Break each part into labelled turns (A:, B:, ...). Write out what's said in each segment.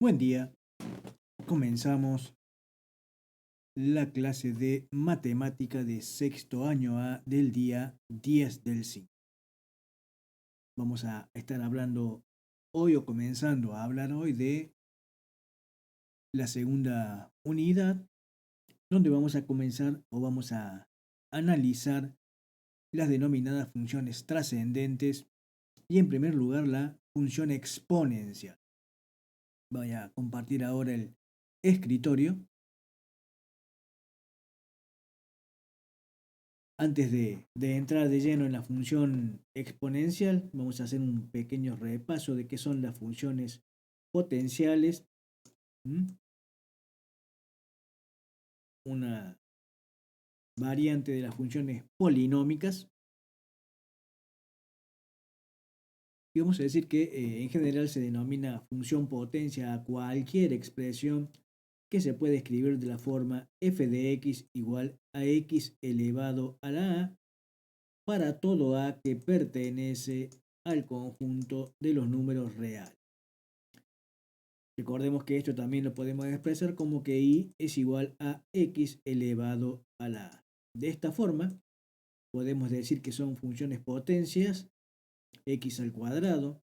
A: Buen día, comenzamos la clase de matemática de sexto año A del día 10 del 5. Vamos a estar hablando hoy o comenzando a hablar hoy de la segunda unidad, donde vamos a comenzar o vamos a analizar las denominadas funciones trascendentes y en primer lugar la función exponencial. Voy a compartir ahora el escritorio. Antes de entrar de lleno en la función exponencial, vamos a hacer un pequeño repaso de qué son las funciones potenciales. Una variante de las funciones polinómicas. Y vamos a decir que en general se denomina función potencia a cualquier expresión que se puede escribir de la forma f de x igual a x elevado a la a para todo a que pertenece al conjunto de los números reales. Recordemos que esto también lo podemos expresar como que y es igual a x elevado a la a. De esta forma, podemos decir que son funciones potencias x al cuadrado,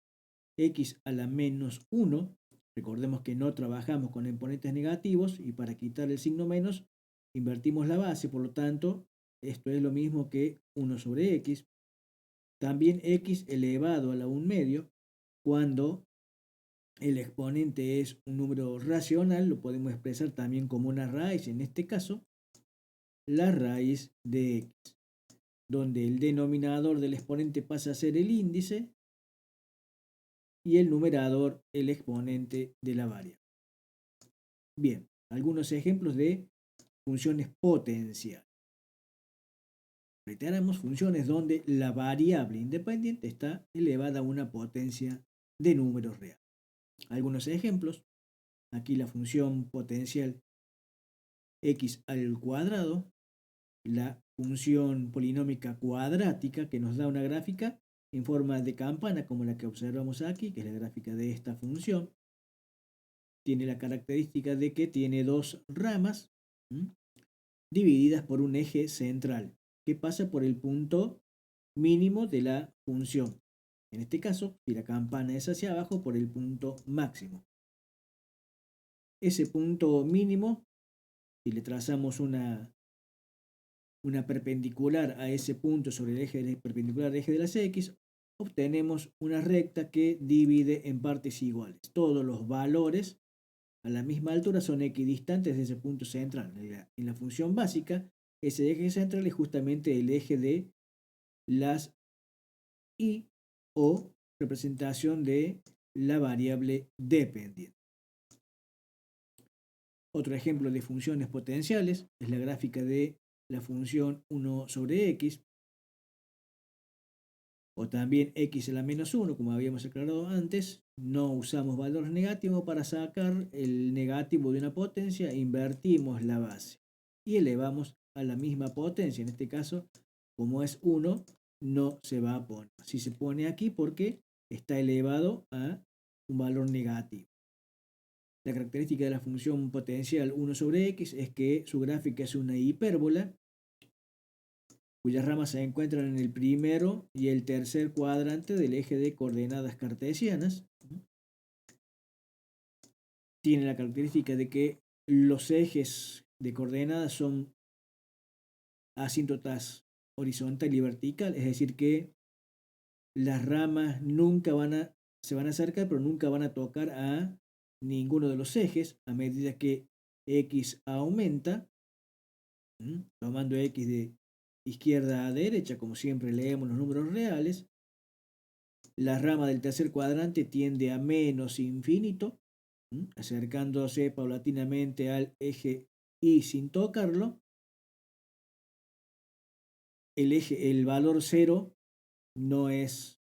A: x a la menos 1. Recordemos que no trabajamos con exponentes negativos y para quitar el signo menos invertimos la base, por lo tanto, esto es lo mismo que 1 sobre x. También x elevado a la 1 medio, cuando el exponente es un número racional, lo podemos expresar también como una raíz, en este caso, la raíz de x, donde el denominador del exponente pasa a ser el índice y el numerador el exponente de la variable. Bien, algunos ejemplos de funciones potenciales. Reiteramos funciones donde la variable independiente está elevada a una potencia de números reales. Algunos ejemplos. Aquí la función potencial x al cuadrado, la función polinómica cuadrática que nos da una gráfica en forma de campana como la que observamos aquí, que es la gráfica de esta función. Tiene la característica de que tiene dos ramas divididas por un eje central que pasa por el punto mínimo de la función. En este caso, si la campana es hacia abajo, por el punto máximo. Ese punto mínimo, si le trazamos una perpendicular a ese punto sobre el eje perpendicular al eje de las x, obtenemos una recta que divide en partes iguales. Todos los valores a la misma altura son equidistantes de ese punto central. En la función básica, ese eje central es justamente el eje de las y o representación de la variable dependiente. Otro ejemplo de funciones potenciales es la gráfica de la función 1 sobre x, o también x a la menos 1, como habíamos aclarado antes. No usamos valores negativos para sacar el negativo de una potencia, invertimos la base y elevamos a la misma potencia. En este caso, como es 1, no se va a poner. Si se pone aquí porque está elevado a un valor negativo. La característica de la función potencial 1 sobre x es que su gráfica es una hipérbola cuyas ramas se encuentran en el primero y el tercer cuadrante del eje de coordenadas cartesianas. Tiene la característica de que los ejes de coordenadas son asíntotas horizontal y vertical, es decir que las ramas nunca se van a acercar, pero nunca van a tocar a ninguno de los ejes a medida que x aumenta, tomando x de izquierda a derecha, como siempre leemos los números reales. La rama del tercer cuadrante tiende a menos infinito, acercándose paulatinamente al eje y sin tocarlo. El valor 0 no es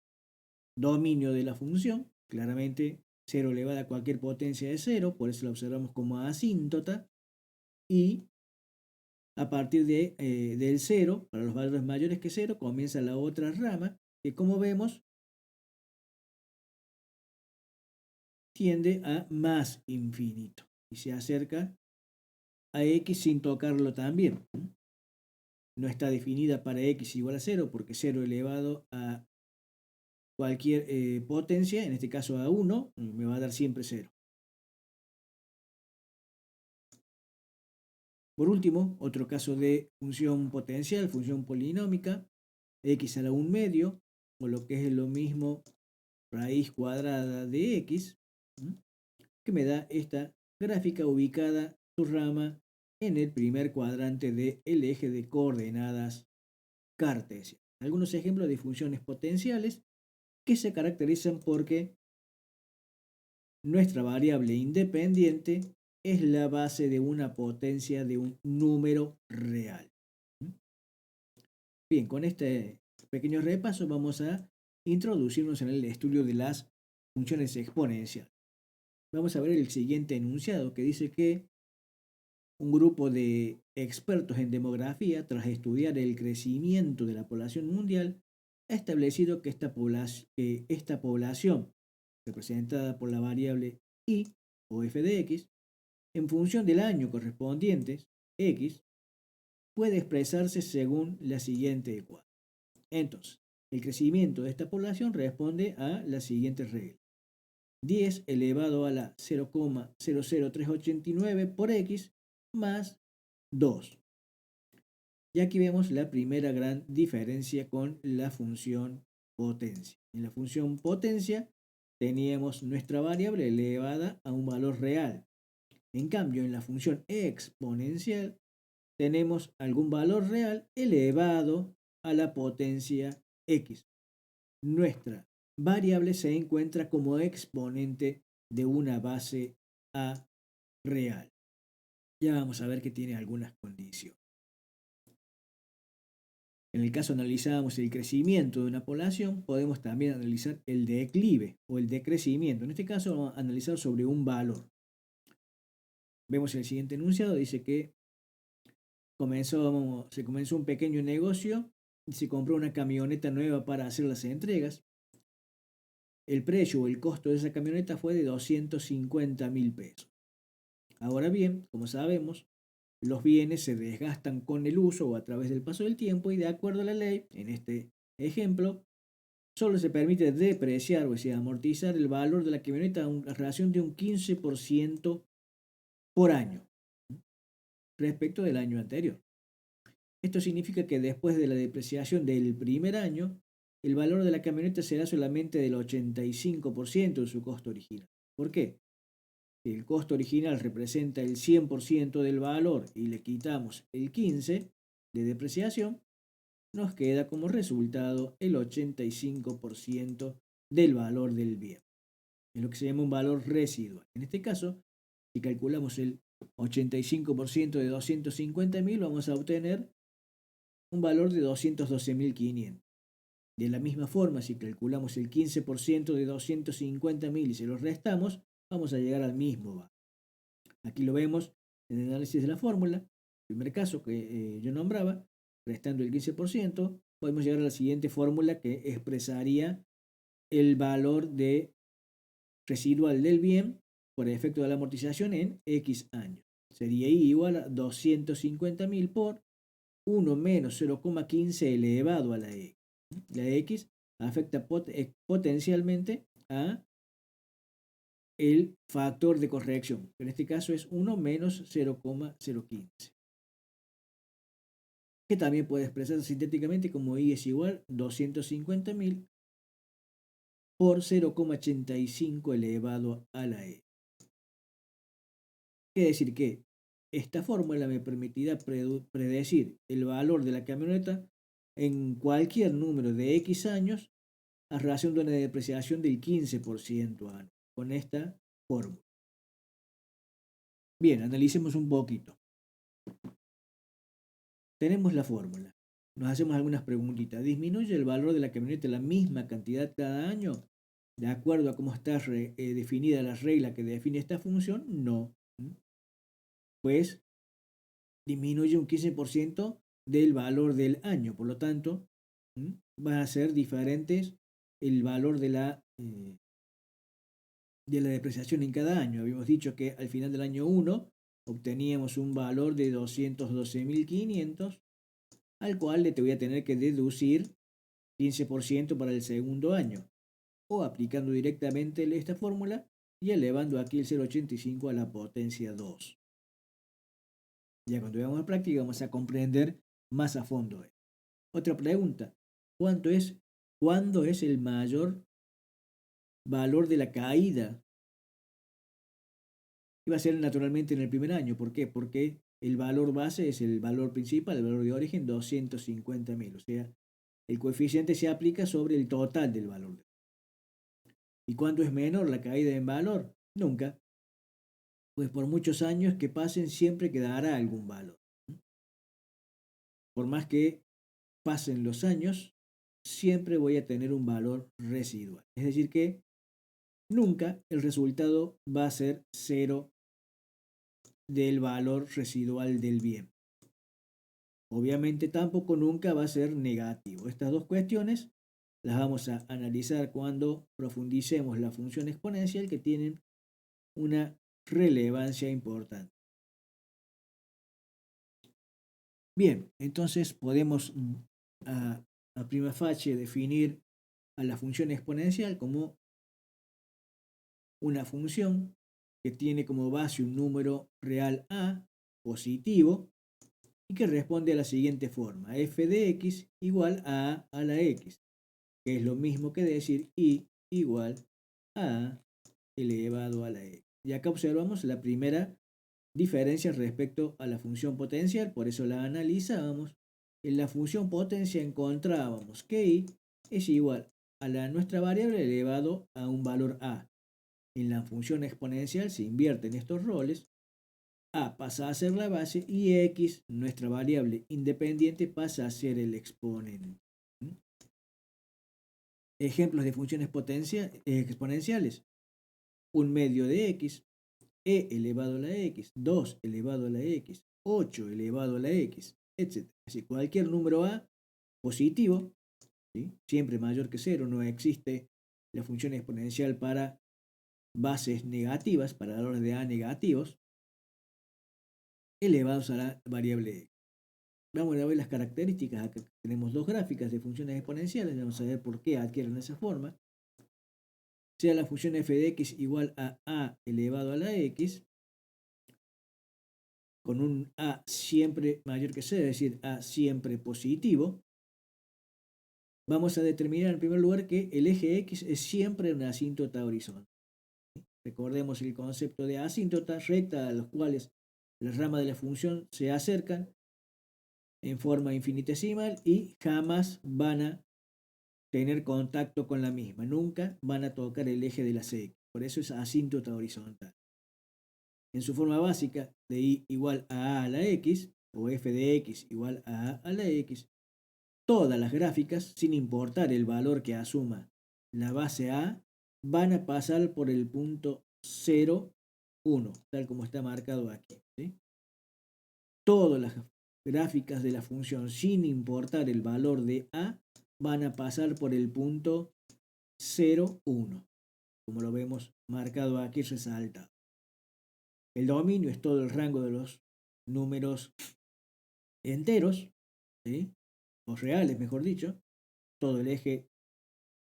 A: dominio de la función, claramente 0 elevada a cualquier potencia de 0, por eso la observamos como asíntota, y a partir del 0, para los valores mayores que 0, comienza la otra rama, que como vemos, tiende a más infinito y se acerca a x sin tocarlo también. No está definida para x igual a 0 porque 0 elevado a cualquier potencia, en este caso a 1, me va a dar siempre 0. Por último, otro caso de función potencial, función polinómica, x a la 1 medio, o lo que es lo mismo raíz cuadrada de x, que me da esta gráfica ubicada su rama en el primer cuadrante del eje de coordenadas cartesias. Algunos ejemplos de funciones potenciales que se caracterizan porque nuestra variable independiente es la base de una potencia de un número real. Bien, con este pequeño repaso vamos a introducirnos en el estudio de las funciones exponenciales. Vamos a ver el siguiente enunciado que dice que un grupo de expertos en demografía, tras estudiar el crecimiento de la población mundial, ha establecido que esta población, representada por la variable y o f de x, en función del año correspondiente, x, puede expresarse según la siguiente ecuación. Entonces, el crecimiento de esta población responde a la siguiente regla. 10 elevado a la 0,00389 por x más 2. Y aquí vemos la primera gran diferencia con la función potencia. En la función potencia teníamos nuestra variable elevada a un valor real. En cambio, en la función exponencial tenemos algún valor real elevado a la potencia x. Nuestra variable se encuentra como exponente de una base a real. Ya vamos a ver que tiene algunas condiciones. En el caso analizamos el crecimiento de una población, podemos también analizar el declive o el decrecimiento. En este caso vamos a analizar sobre un valor. Vemos el siguiente enunciado, dice que se comenzó un pequeño negocio y se compró una camioneta nueva para hacer las entregas. El precio o el costo de esa camioneta fue de 250.000 pesos. Ahora bien, como sabemos, los bienes se desgastan con el uso o a través del paso del tiempo y de acuerdo a la ley, en este ejemplo, solo se permite depreciar, o sea, amortizar el valor de la camioneta a una relación de un 15% por año respecto del año anterior. Esto significa que después de la depreciación del primer año, el valor de la camioneta será solamente del 85% de su costo original. ¿Por qué? Si el costo original representa el 100% del valor y le quitamos el 15% de depreciación, nos queda como resultado el 85% del valor del bien. Es lo que se llama un valor residual. En este caso, si calculamos el 85% de 250.000, vamos a obtener un valor de 212.500. De la misma forma, si calculamos el 15% de 250.000 y se los restamos, vamos a llegar al mismo valor. Aquí lo vemos en el análisis de la fórmula. El primer caso que yo nombraba, restando el 15%, podemos llegar a la siguiente fórmula que expresaría el valor de residual del bien por efecto de la amortización en X años. Sería I igual a 250.000 por 1 menos 0,15 elevado a la X. La X afecta potencialmente a el factor de corrección, que en este caso es 1 menos 0,015, que también puede expresarse sintéticamente como I es igual a 250.000 por 0,85 elevado a la E. Quiere decir que esta fórmula me permitirá predecir el valor de la camioneta en cualquier número de X años a relación de una depreciación del 15% anual, con esta fórmula. Bien, analicemos un poquito. Tenemos la fórmula. Nos hacemos algunas preguntitas. ¿Disminuye el valor de la camioneta la misma cantidad cada año? ¿De acuerdo a cómo está definida la regla que define esta función? No. Pues disminuye un 15% del valor del año. Por lo tanto, van a ser diferentes el valor de la de la depreciación en cada año. Habíamos dicho que al final del año 1 obteníamos un valor de 212.500, al cual le te voy a tener que deducir 15% para el segundo año, o aplicando directamente esta fórmula y elevando aquí el 0,85 a la potencia 2. Ya cuando veamos la práctica vamos a comprender más a fondo. Otra pregunta, ¿cuándo es el mayor valor de la caída? Y va a ser naturalmente en el primer año. ¿Por qué? Porque el valor base es el valor principal, el valor de origen, 250.000. O sea, el coeficiente se aplica sobre el total del valor. ¿Y cuándo es menor la caída en valor? Nunca. Pues por muchos años que pasen siempre quedará algún valor. Por más que pasen los años, siempre voy a tener un valor residual. Es decir que nunca el resultado va a ser cero del valor residual del bien. Obviamente tampoco nunca va a ser negativo. Estas dos cuestiones las vamos a analizar cuando profundicemos la función exponencial, que tienen una relevancia importante. Bien, entonces podemos a prima facie definir a la función exponencial como una función que tiene como base un número real a positivo y que responde a la siguiente forma: f de x igual a la x, que es lo mismo que decir y igual a elevado a la x. Y acá observamos la primera diferencia respecto a la función potencial, por eso la analizábamos. En la función potencia encontrábamos que y es igual a nuestra variable elevado a un valor a. En la función exponencial se invierten estos roles, a pasa a ser la base y x, nuestra variable independiente, pasa a ser el exponente. Ejemplos de funciones exponenciales: un medio de x, e elevado a la x, 2 elevado a la x, 8 elevado a la x, etc. Así, cualquier número a positivo, ¿sí?, siempre mayor que 0, no existe la función exponencial para bases negativas, para valores de a negativos, elevados a la variable x. Vamos a ver las características. Acá tenemos dos gráficas de funciones exponenciales, vamos a ver por qué adquieren esa forma. Sea la función f de x igual a elevado a la x, con un a siempre mayor que 0, es decir, a siempre positivo, vamos a determinar en primer lugar que el eje x es siempre una asíntota horizontal. Recordemos el concepto de asíntota: recta a los cuales las ramas de la función se acercan en forma infinitesimal y jamás van a tener contacto con la misma, nunca van a tocar el eje de la x, por eso es asíntota horizontal. En su forma básica de y igual a la x, o f de x igual a la x, todas las gráficas, sin importar el valor que asuma la base a, van a pasar por el punto 0, 1, tal como está marcado aquí, ¿sí? Todas las gráficas de la función, sin importar el valor de a, van a pasar por el punto 0, 1, como lo vemos marcado aquí resaltado. El dominio es todo el rango de los números enteros, ¿sí?, o reales, mejor dicho, todo el eje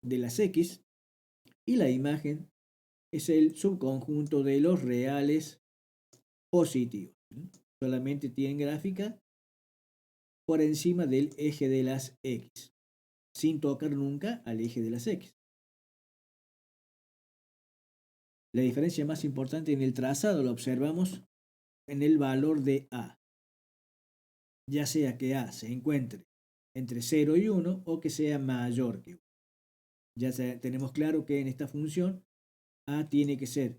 A: de las x, y la imagen es el subconjunto de los reales positivos. Solamente tienen gráfica por encima del eje de las x, sin tocar nunca al eje de las x. La diferencia más importante en el trazado la observamos en el valor de a, ya sea que a se encuentre entre 0 y 1 o que sea mayor que 1. Ya tenemos claro que en esta función a tiene que ser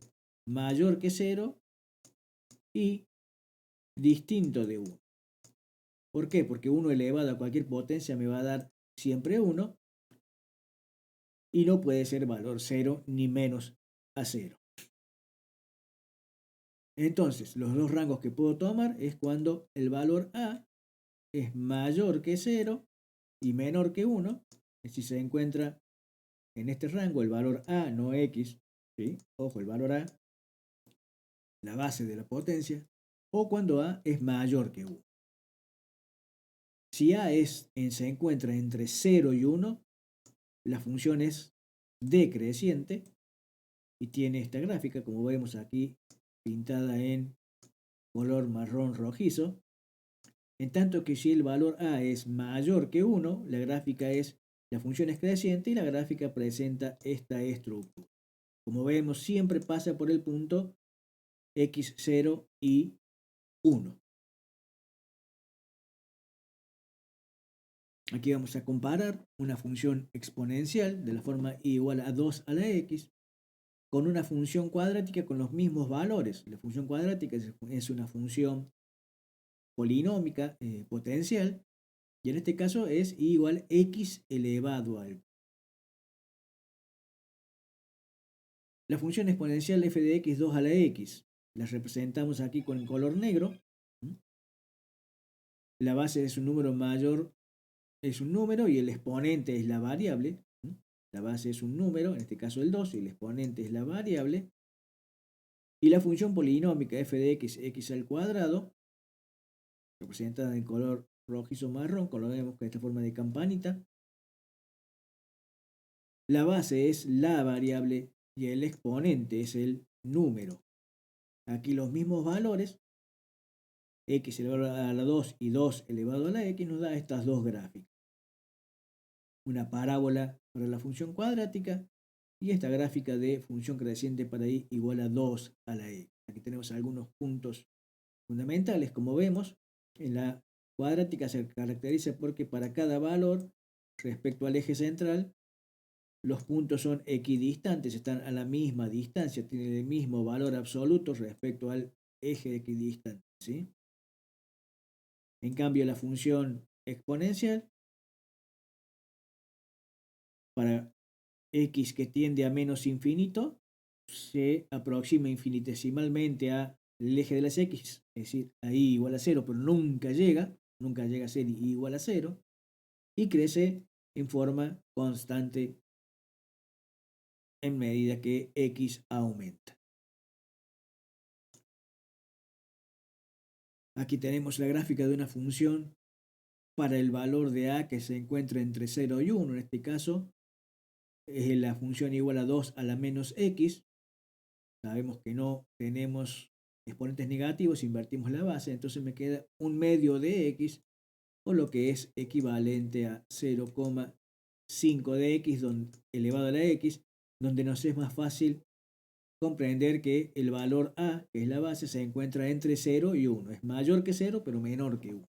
A: mayor que 0 y distinto de 1. ¿Por qué? Porque 1 elevado a cualquier potencia me va a dar siempre 1 y no puede ser valor 0 ni menos a 0. Entonces, los dos rangos que puedo tomar es cuando el valor a es mayor que 0 y menor que 1. Si se encuentra en este rango el valor a, no x, ¿sí? Ojo, el valor A, la base de la potencia, o cuando A es mayor que 1. Si A se encuentra entre 0 y 1, la función es decreciente y tiene esta gráfica, como vemos aquí, pintada en color marrón rojizo. En tanto que si el valor A es mayor que 1, la función es creciente y la gráfica presenta esta estructura. Como vemos, siempre pasa por el punto x0 y 1. Aquí vamos a comparar una función exponencial de la forma y igual a 2 a la x con una función cuadrática con los mismos valores. La función cuadrática es una función polinómica potencial y en este caso es igual x elevado al. La función exponencial f de x 2 a la x la representamos aquí con el color negro. La base es un número mayor, es un número y el exponente es la variable. La base es un número, en este caso el 2, y el exponente es la variable. Y la función polinómica f de x, x al cuadrado, representada en color rojizo marrón, como lo vemos con esta forma de campanita. La base es la variable y el exponente es el número. Aquí los mismos valores, x elevado a la 2 y 2 elevado a la x, nos da estas dos gráficas. Una parábola para la función cuadrática y esta gráfica de función creciente para y igual a 2 a la x. Aquí tenemos algunos puntos fundamentales. Como vemos, en la cuadrática se caracteriza porque para cada valor respecto al eje central, los puntos son equidistantes, están a la misma distancia, tienen el mismo valor absoluto respecto al eje equidistante, ¿sí? En cambio, la función exponencial, para x que tiende a menos infinito, se aproxima infinitesimalmente al eje de las x, es decir, a y igual a 0, pero nunca llega a ser y igual a 0, y crece en forma constante en medida que x aumenta. Aquí tenemos la gráfica de una función para el valor de a que se encuentra entre 0 y 1. En este caso es la función igual a 2 a la menos x. Sabemos que no tenemos exponentes negativos, invertimos la base, entonces me queda un medio de x, o lo que es equivalente a 0,5 de x elevado a la x, donde nos es más fácil comprender que el valor a, que es la base, se encuentra entre 0 y 1. Es mayor que 0, pero menor que 1.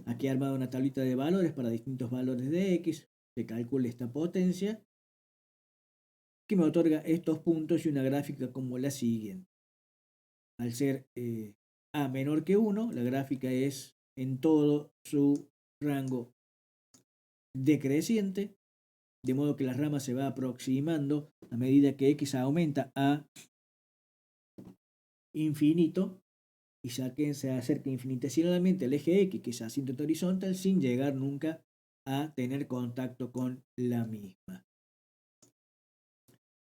A: Aquí he armado una tablita de valores para distintos valores de x. Se calcula esta potencia que me otorga estos puntos y una gráfica como la siguiente. Al ser a menor que 1, la gráfica es en todo su rango decreciente, de modo que la rama se va aproximando a medida que x aumenta a infinito y se acerca infinitesimalmente al eje x, que es asíntota horizontal, sin llegar nunca a tener contacto con la misma.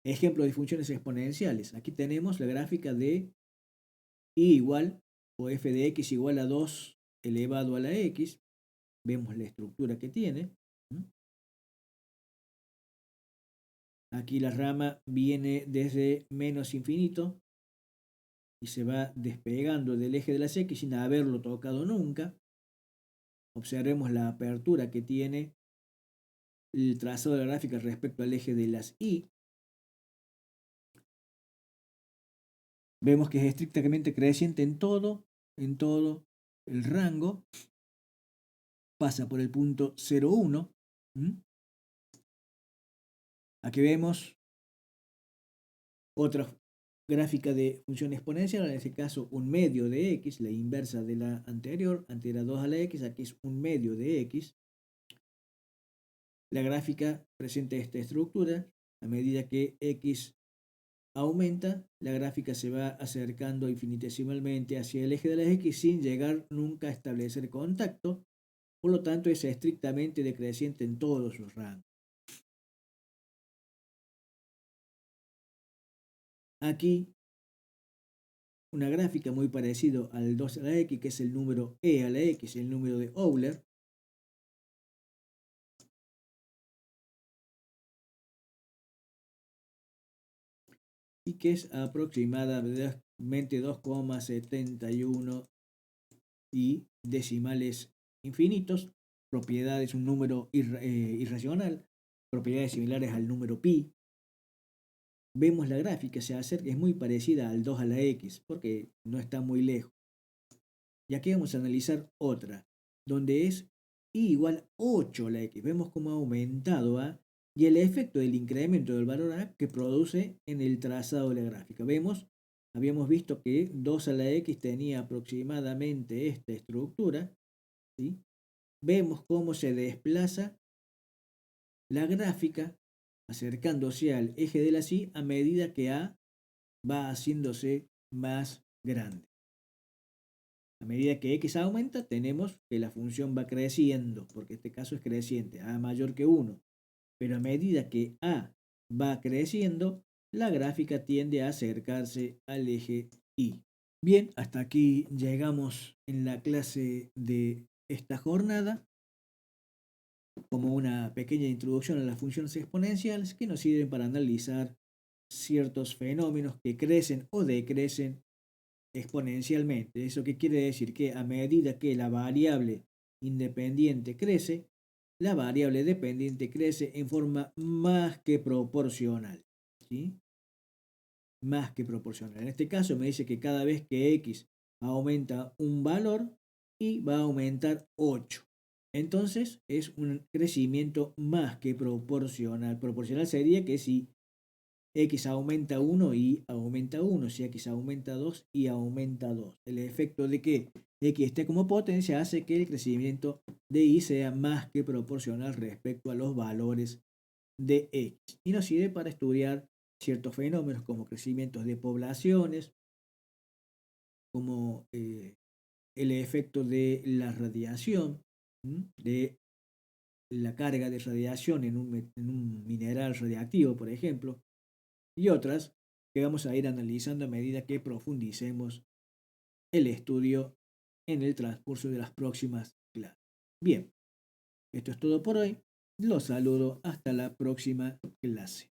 A: Ejemplo de funciones exponenciales. Aquí tenemos la gráfica de y igual o f de x igual a 2 elevado a la x. Vemos la estructura que tiene. Aquí la rama viene desde menos infinito y se va despegando del eje de las x sin haberlo tocado nunca. Observemos la apertura que tiene el trazado de la gráfica respecto al eje de las y. Vemos que es estrictamente creciente en todo el rango. Pasa por el punto 0,1. Aquí vemos otra gráfica de función exponencial, en este caso un medio de x, la inversa de la anterior. Antes era 2 a la x, aquí es un medio de x. La gráfica presenta esta estructura. A medida que x aumenta, la gráfica se va acercando infinitesimalmente hacia el eje de las x sin llegar nunca a establecer contacto. Por lo tanto, es estrictamente decreciente en todos sus rangos. Aquí una gráfica muy parecida al 2 a la X, que es el número E a la X, el número de Euler. Y que es aproximadamente 2,71 y decimales infinitos, propiedades, un número irracional, propiedades similares al número pi. Vemos la gráfica, se acerca, es muy parecida al 2 a la X, porque no está muy lejos. Y aquí vamos a analizar otra, donde es i igual 8 a la X. Vemos cómo ha aumentado A y el efecto del incremento del valor A que produce en el trazado de la gráfica. Habíamos visto que 2 a la X tenía aproximadamente esta estructura, ¿sí? Vemos cómo se desplaza la gráfica acercándose al eje de la Y a medida que A va haciéndose más grande. A medida que X aumenta, tenemos que la función va creciendo, porque este caso es creciente, A mayor que 1. Pero a medida que A va creciendo, la gráfica tiende a acercarse al eje Y. Bien, hasta aquí llegamos en la clase de esta jornada, como una pequeña introducción a las funciones exponenciales que nos sirven para analizar ciertos fenómenos que crecen o decrecen exponencialmente. ¿Eso qué quiere decir? Que a medida que la variable independiente crece, la variable dependiente crece en forma más que proporcional, ¿sí? Más que proporcional. En este caso me dice que cada vez que x aumenta un valor, y va a aumentar 8. Entonces es un crecimiento más que proporcional. Proporcional sería que si X aumenta 1, Y aumenta 1, si X aumenta 2, Y aumenta 2. El efecto de que X esté como potencia hace que el crecimiento de Y sea más que proporcional respecto a los valores de X. Y nos sirve para estudiar ciertos fenómenos como crecimientos de poblaciones, como el efecto de la radiación, de la carga de radiación en un mineral radiactivo, por ejemplo, y otras que vamos a ir analizando a medida que profundicemos el estudio en el transcurso de las próximas clases. Bien, esto es todo por hoy. Los saludo hasta la próxima clase.